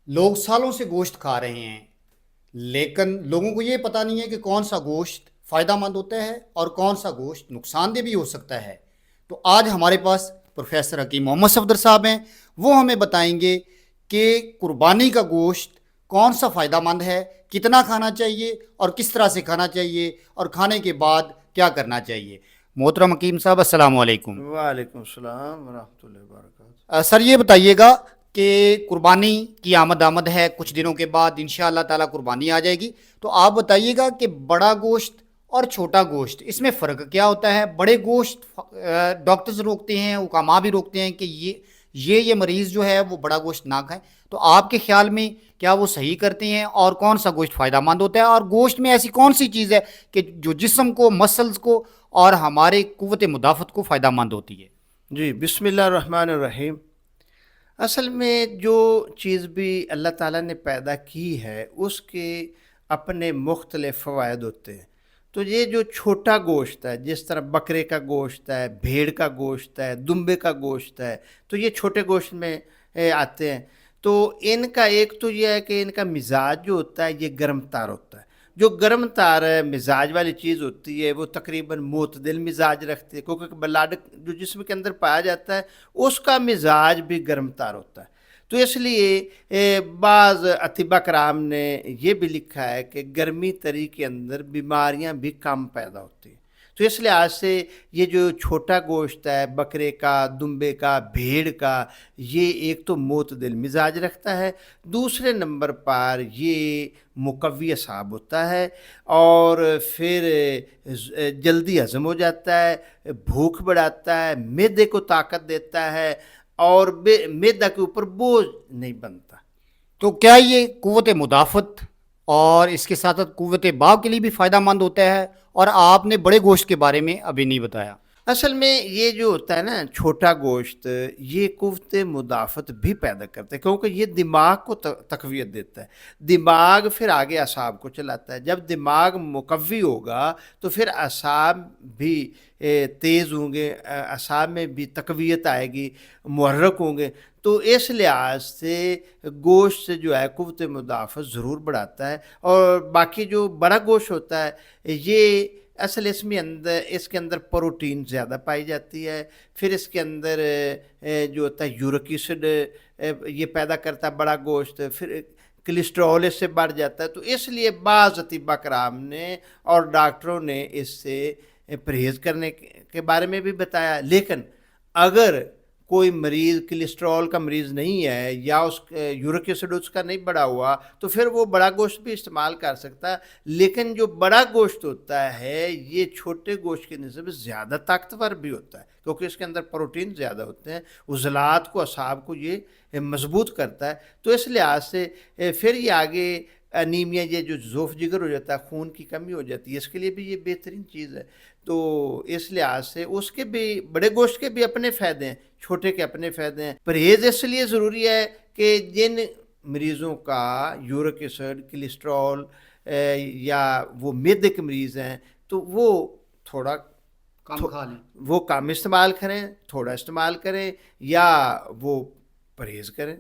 لوگ سالوں سے گوشت کھا رہے ہیں، لیکن لوگوں کو یہ پتہ نہیں ہے کہ کون سا گوشت فائدہ مند ہوتا ہے اور کون سا گوشت نقصان دہ بھی ہو سکتا ہے۔ تو آج ہمارے پاس پروفیسر حکیم محمد صفدر صاحب ہیں، وہ ہمیں بتائیں گے کہ قربانی کا گوشت کون سا فائدہ مند ہے، کتنا کھانا چاہیے اور کس طرح سے کھانا چاہیے، اور کھانے کے بعد کیا کرنا چاہیے۔ محترم حکیم صاحب، السلام علیکم۔ وعلیکم السلام ورحمۃ اللہ وبرکاتہ۔ سر یہ بتائیے گا کہ قربانی کی آمد ہے، کچھ دنوں کے بعد انشاءاللہ تعالیٰ قربانی آ جائے گی، تو آپ بتائیے گا کہ بڑا گوشت اور چھوٹا گوشت اس میں فرق کیا ہوتا ہے؟ بڑے گوشت ڈاکٹرز روکتے ہیں، حکامہ بھی روکتے ہیں کہ یہ مریض جو ہے وہ بڑا گوشت نہ کھائیں، تو آپ کے خیال میں کیا وہ صحیح کرتے ہیں؟ اور کون سا گوشت فائدہ مند ہوتا ہے؟ اور گوشت میں ایسی کون سی چیز ہے کہ جو جسم کو، مسلز کو اور ہمارے قوت مدافعت کو فائدہ مند ہوتی ہے؟ جی، بسم اللہ الرحمن الرحیم۔ اصل میں جو چیز بھی اللہ تعالیٰ نے پیدا کی ہے اس کے اپنے مختلف فوائد ہوتے ہیں۔ تو یہ جو چھوٹا گوشت ہے، جس طرح بکرے کا گوشت ہے، بھیڑ کا گوشت ہے، دمبے کا گوشت ہے، تو یہ چھوٹے گوشت میں آتے ہیں۔ تو ان کا ایک تو یہ ہے کہ ان کا مزاج جو ہوتا ہے یہ گرم تار ہوتا ہے۔ جو گرم تار مزاج والی چیز ہوتی ہے وہ تقریباً معتدل مزاج رکھتی ہے، کیونکہ بلڈ جو جسم کے اندر پایا جاتا ہے اس کا مزاج بھی گرم تار ہوتا ہے۔ تو اس لیے بعض اطباء کرام نے یہ بھی لکھا ہے کہ گرمی تری کے اندر بیماریاں بھی کم پیدا ہوتی ہیں۔ تو اس لحاظ سے یہ جو چھوٹا گوشت ہے بکرے کا، دمبے کا، بھیڑ کا، یہ ایک تو معتدل مزاج رکھتا ہے، دوسرے نمبر پر یہ مقوی اعصاب ہوتا ہے، اور پھر جلدی ہضم ہو جاتا ہے، بھوک بڑھاتا ہے، معدے کو طاقت دیتا ہے، اور معدہ کے اوپر بوجھ نہیں بنتا۔ تو کیا یہ قوت مدافعت اور اس کے ساتھ ساتھ قوت باغ کے لیے بھی فائدہ مند ہوتا ہے؟ اور آپ نے بڑے گوشت کے بارے میں ابھی نہیں بتایا۔ اصل میں یہ جو ہوتا ہے نا چھوٹا گوشت، یہ قوت مدافعت بھی پیدا کرتا ہے، کیونکہ یہ دماغ کو تقویت دیتا ہے، دماغ پھر آگے اعصاب کو چلاتا ہے۔ جب دماغ مقوی ہوگا تو پھر اعصاب بھی تیز ہوں گے، اعصاب میں بھی تقویت آئے گی، محرک ہوں گے۔ تو اس لحاظ سے گوشت سے جو ہے قوت مدافعت ضرور بڑھاتا ہے۔ اور باقی جو بڑا گوشت ہوتا ہے یہ اصل اس کے اندر پروٹین زیادہ پائی جاتی ہے، پھر اس کے اندر جو ہوتا ہے یورک ایسڈ یہ پیدا کرتا ہے بڑا گوشت، پھر کولیسٹرول اس سے بڑھ جاتا ہے۔ تو اس لیے بعض اطباء کرام نے اور ڈاکٹروں نے اس سے پرہیز کرنے کے بارے میں بھی بتایا۔ لیکن اگر کوئی مریض کولیسٹرول کا مریض نہیں ہے یا اس یورک ایسڈ اس کا نہیں بڑھا ہوا تو پھر وہ بڑا گوشت بھی استعمال کر سکتا ہے۔ لیکن جو بڑا گوشت ہوتا ہے یہ چھوٹے گوشت کے نسبت زیادہ طاقتور بھی ہوتا ہے، کیونکہ اس کے اندر پروٹین زیادہ ہوتے ہیں، عضلات کو، اعصاب کو یہ مضبوط کرتا ہے۔ تو اس لحاظ سے پھر یہ آگے انیمیا، یہ جو ذوف جگر ہو جاتا ہے، خون کی کمی ہو جاتی ہے، اس کے لیے بھی یہ بہترین چیز ہے۔ تو اس لحاظ سے اس کے بھی، بڑے گوشت کے بھی اپنے فائدے ہیں، چھوٹے کے اپنے فائدے ہیں۔ پرہیز اس لیے ضروری ہے کہ جن مریضوں کا یورک ایسڈ، کولیسٹرول یا وہ معدے کے مریض ہیں تو وہ تھوڑا کم کھا لیں۔ وہ کم استعمال کریں، تھوڑا استعمال کریں، یا وہ پرہیز کریں۔